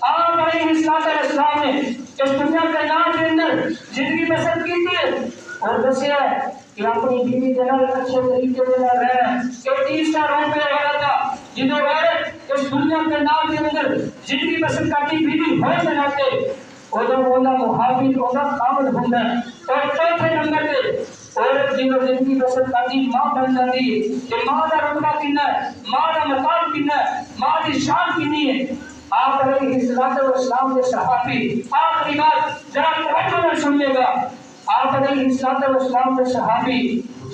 آپ علیہ السلام نے اس دنیا کائنات کے اندر زندگی بسر کی تھی اور دسیا ہے کہ اپنی بیوی کے نال اچھے طریقے سے رہنا۔ ایک تیسرا روپ ہے تھا جنہوں نے اس دنیا کائنات کے اندر زندگی بسر کرتی بیوی ہوئے بناتے وہ محافظ ہونا کامل ہوتا ہے۔ اور چوتھے نمبر پہ عورت جنہوں زندگی بسر کرتی ماں بن جاتی ہے کہ ماں کا رتبہ کتنا ہے، ماں کا مقام کتنا ہے، ماں کی شان کتنی ہے۔ آپ علیہ الصلوۃ والسلام کے صحابی آخری بات ذرا توجہ سے سنیے گا، آپ علیہ الصلوۃ والسلام کے صحابی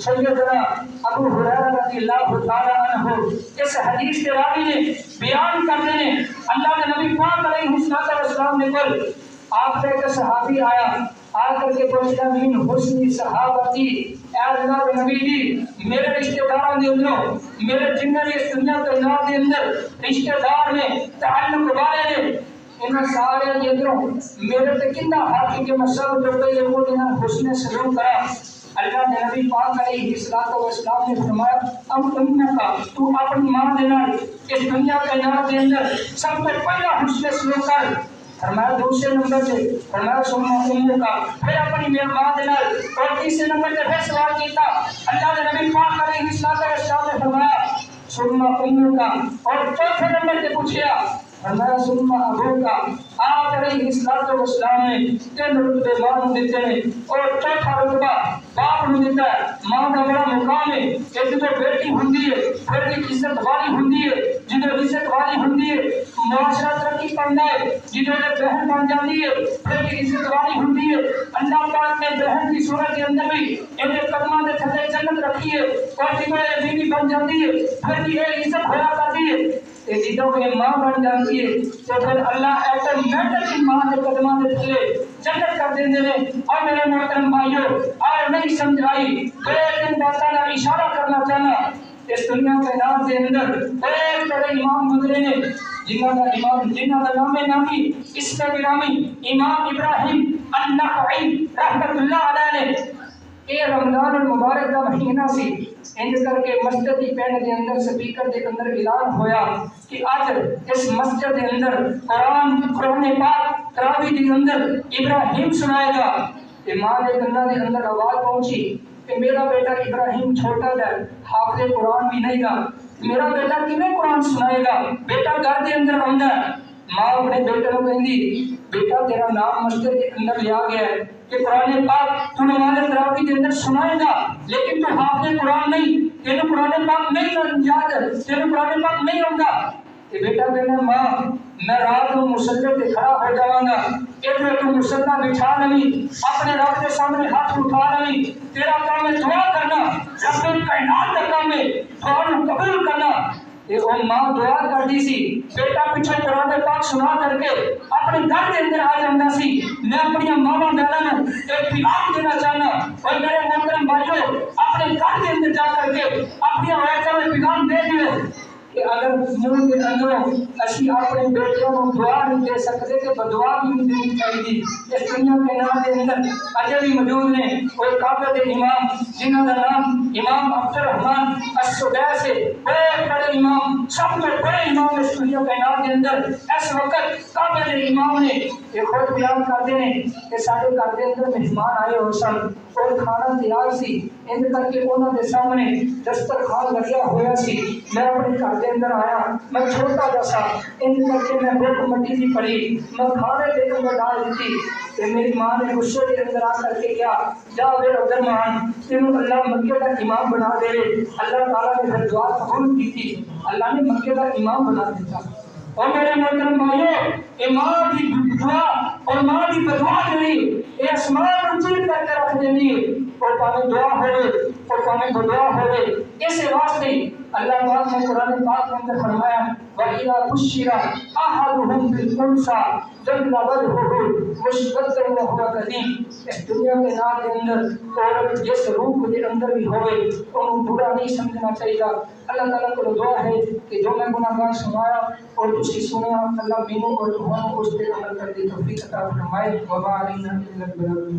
سیدنا ابو ہریرہ رضی اللہ تعالی عنہ اس حدیث کے راوی نے بیان کرتے ہیں اللہ کے نبی پاک علیہ الصلوۃ والسلام نے کل آپ کا ایک صحابی آیا آ کر کے پوچھا من حسن صحابتی، اے اللہ کے نبی جی میرے رشتہ داروں کے اندر میرے جنہیں اس دنیا کائنات کے اندر رشتہ دار نے تعلق والے نے ان سارے کے اندروں میرے تے کتنا حق کہ میں سب جو کہ وہ دن حسن سلوک کرا۔ اللہ نے نبی پاک علیہ الصلوۃ والسلام نے فرمایا ام کا تو اپنی ماں دے نال اس دنیا کائنات کے اندر سب سے پہلا حسن سلوک کر۔ فرمایا دوسرے نمبر پہ فرمایا سننا امو کا، پھر اپنی ماں دے نال، اور تیسرے نمبر پہ پھر سوال کیتا اللہ کے نبی پاک علیہ الصلوۃ والسلام نے فرمایا سننا امو کا، اور چوتھے نمبر پہ پوچھا فرمایا سننا ابو کا۔ آپ علیہ الصلوۃ والسلام نے تین رتبے ماں کو دیتے ہیں اور چوتھا رتبہ باپ کو دیتا ہے۔ ماں کا بڑا مقام ہے کہ جو بیٹی ہوندی ہے پھر بھی عزت والی ہوندی ہے، جدو عزت والی ہوندی ہے معاشرہ ترقی کرنا ہے، جدو بہن بن جاتی ہے پھر بھی عزت والی ہوندی ہے۔ اللہ پاک نے بہن کی صورت کے اندر بھی ان قدموں کے تھلے جنت رکھی ہے، اور جدو بیوی بن جاتی ہے پھر بھی یہ عزت ہوا کرتی ہے۔ جدو یہ ماں بن جاتی ہے تو پھر اللہ ایٹومیٹک ماں کے قدموں کے تھلے جنت کر دیندے نے۔ اور میرے محترم بھائیو اور نہیں سمجھائی لیکن باتاں کا اشارہ کرنا چاہنا اس دنیا کے نام کے اندر ایک بڑے امام گزرے نے جنہاں کا نامی اس کا نامی امام ابراہیم النخعی رحمت اللہ علیہ نے یہ رمضان المبارک کا مہینہ سی انج کر کے مسجد کی پہلے کے اندر سپیکر کے اندر اعلان ہویا کہ آج اس مسجد کے اندر قرآن پاک تراویح کے اندر ابراہیم سنائے گا۔ امام کے کندھا کے اندر آواز پہنچی کہ میرا بیٹا ابراہیم چھوٹا ہے حافظ قرآن بھی نہیں گا، میرا بیٹا کیویں قرآن سنائے گا، بیٹا گھر کے اندر آندا ہے۔ ماں اپنے بیٹے کو کہندی بیٹا تیرا نام مسجد کے اندر لیا گیا ہے کہ قرآن پاک تو نماز تراویح کے اندر سنائے گا لیکن تو حافظ قرآن نہیں، تیرے قرآن پاک نہیں یاد ہے، تیرے قرآن پاک نہیں آندا۔ کہ بیٹا کہنا ماں میں رات کو مصلی پہ کھڑا ہو جاواں گا، ادھر تو مصلی بچھا لویں اپنے رب کے سامنے ہاتھ اٹھا لویں، تیرا کام ہے دعا کرنا، رب کائنات کا کام ہے دعا قبول کرنا۔ یہ وہ ماں دعا کرتی سی، بیٹا پیچھے قرآن پاک سنا کر کے اپنے گھر کے اندر آ جاتا سی۔ میں اپنی ماں بہنوں ایک پیغام دینا چاہنا اور میرے محترم بھائیوں اپنے گھر کے اندر جا کر کے اپنی عورتوں میں پیغام دے دیو کہ اگر منہ کے اندروں اسی اپنے بیٹوں کو دعا نہیں دے سکتے تو بدعا بھی نہیں دینی چاہیے۔ اس دنیا کے نام کے اندر اجے بھی موجود ہیں وہ کعبہ امام جنہوں کا نام امام عبد الرحمن السدیس ہے، بڑے بڑے امام، سب سے بڑے امام اس دنیا کے نام کے اندر اس وقت کعبہ امام نے یہ خود بیان کرتے ہیں کہ سارے گھر کے اندر مہمان آئے ہو سن اور کھانا تیار سی ان کر کے انہوں کے سامنے دسترخوان لگیا ہوا سی۔ میں اپنے گھر کے اندر آیا، میں چھوٹا جا سا ان کر کے میں بھوک مٹی سی پڑی، میں کھانے لے کر میں ڈال دیتی کہ میری ماں نے غصے کے اندر آ کر کے کیا جا میرے عبد الرحمان تینوں اللہ مکے کا امام بنا دے۔ اللہ تعالیٰ نے پھر دعا قبول کی تھی، اللہ نے مکے کا امام بنا دیتا۔ اور میرے محترم بھائیو امام کی دعا اور ماں کی بدعا جو یہ آسمان کو چیر کر کے رکھ دینی ہے۔ اور پانے دعا ہوئے اور پانے دعا ہوئے اس واسطے اللہ پاک نے قرآن پاک کے اندر فرمایا وَإِذَا بُشِّرَ أَحَدُهُم بِالْأُنثَىٰ ظَلَّ وَجْهُهُ مُسْوَدًّا وَهُوَ كَظِيمٌ۔ اس دنیا کے نام کے اندر عورت جس روح کے اندر بھی ہوئے انہوں برا نہیں سمجھنا چاہیے۔ اللہ تعالیٰ کو دعا ہے کہ جو میں گناہگار سنایا اور تسی سنیا اللہ مینوں اور تمہوں اس پہ عمل کرنے کی توفیق عطا فرمائے۔ وَمَا عَلَيْنَا إِلَّا الْبَلَاغُ۔